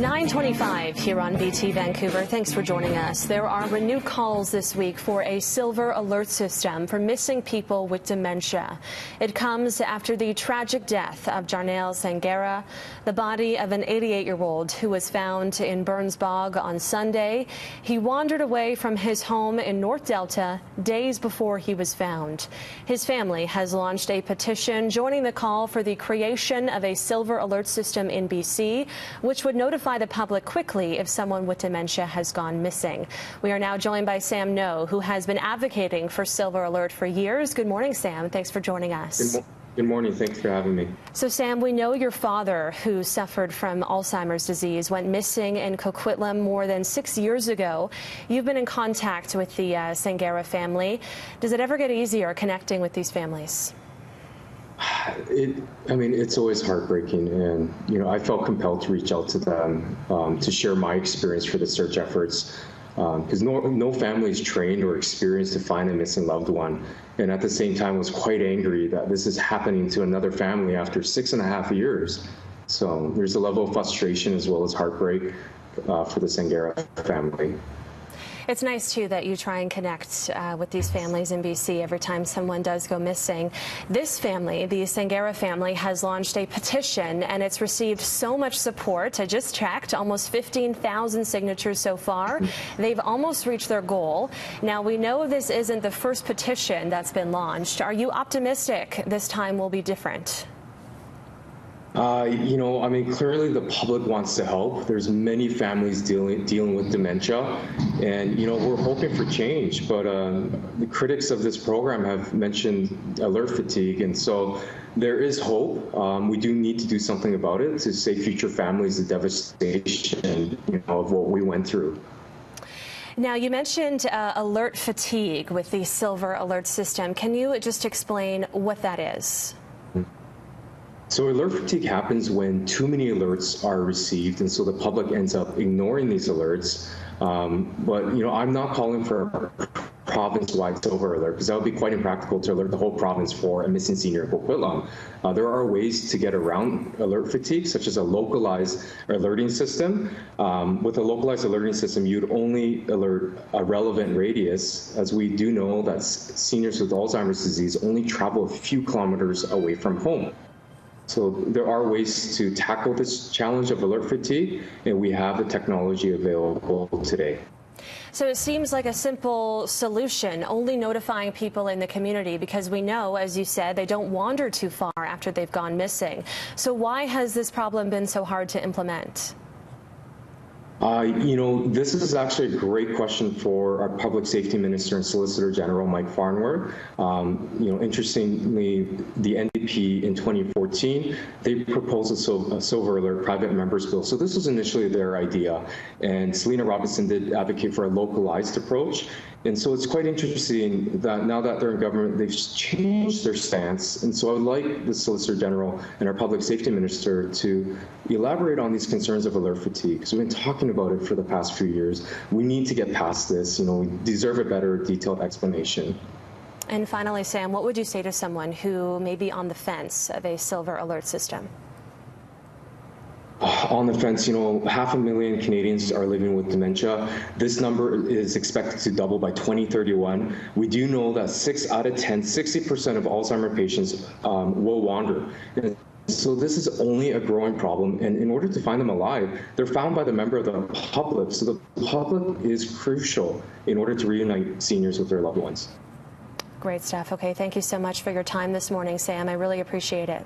9:25 here on BT Vancouver. Thanks for joining us. There are renewed calls this week for a silver alert system for missing people with dementia. It comes after the tragic death of Jarnail Sangera, the body of an 88-year-old who was found in Burns Bog on Sunday. He wandered away from his home in North Delta days before he was found. His family has launched a petition joining the call for the creation of a silver alert system in BC, which would notify the public quickly if someone with dementia has gone missing. We are now joined by Sam Noh, who has been advocating for Silver Alert for years. Good morning, Sam. Thanks for joining us. Good morning. Thanks for having me. So, Sam, we know your father, who suffered from Alzheimer's disease, went missing in Coquitlam more than 6 years ago. You've been in contact with the Sangera family. Does it ever get easier connecting with these families? It's always heartbreaking, and I felt compelled to reach out to them to share my experience for the search efforts, because no family is trained or experienced to find a missing loved one, and at the same time was quite angry that this is happening to another family after 6.5 years. So there's a level of frustration as well as heartbreak for the Sangera family. It's nice, too, that you try and connect with these families in BC every time someone does go missing. This family, the Sangera family, has launched a petition, and it's received so much support. I just checked, almost 15,000 signatures so far. They've almost reached their goal. Now, we know this isn't the first petition that's been launched. Are you optimistic this time will be different? Clearly the public wants to help. There's many families dealing with dementia, and, we're hoping for change. But the critics of this program have mentioned alert fatigue, and so there is hope. We do need to do something about it to save future families the devastation, of what we went through. Now, you mentioned alert fatigue with the Silver Alert system. Can you just explain what that is? So alert fatigue happens when too many alerts are received, and so the public ends up ignoring these alerts. But I'm not calling for a province-wide silver alert, because that would be quite impractical to alert the whole province for a missing senior in Coquitlam. There are ways to get around alert fatigue, such as a localized alerting system. With a localized alerting system, you'd only alert a relevant radius, as we do know that seniors with Alzheimer's disease only travel a few kilometers away from home. So there are ways to tackle this challenge of alert fatigue, and we have the technology available today. So it seems like a simple solution, only notifying people in the community, because we know, as you said, they don't wander too far after they've gone missing. So why has this problem been so hard to implement? This is actually a great question for our Public Safety Minister and Solicitor General, Mike Farnworth. Interestingly, the NDP in 2014, they proposed a Silver Alert private members bill. So this was initially their idea, and Selena Robinson did advocate for a localized approach. And so it's quite interesting that now that they're in government, they've changed their stance. And so I would like the Solicitor General and our Public Safety Minister to elaborate on these concerns of alert fatigue, because we've been talking about it for the past few years. We need to get past this. We deserve a better detailed explanation. And finally, Sam, what would you say to someone who may be on the fence of a Silver Alert system? On the fence, 500,000 Canadians are living with dementia. This number is expected to double by 2031. We do know that 6 out of 10, 60% of Alzheimer's patients will wander. So this is only a growing problem, and in order to find them alive, they're found by the member of the public. So the public is crucial in order to reunite seniors with their loved ones. Great stuff. Okay, thank you so much for your time this morning, Sam. I really appreciate it.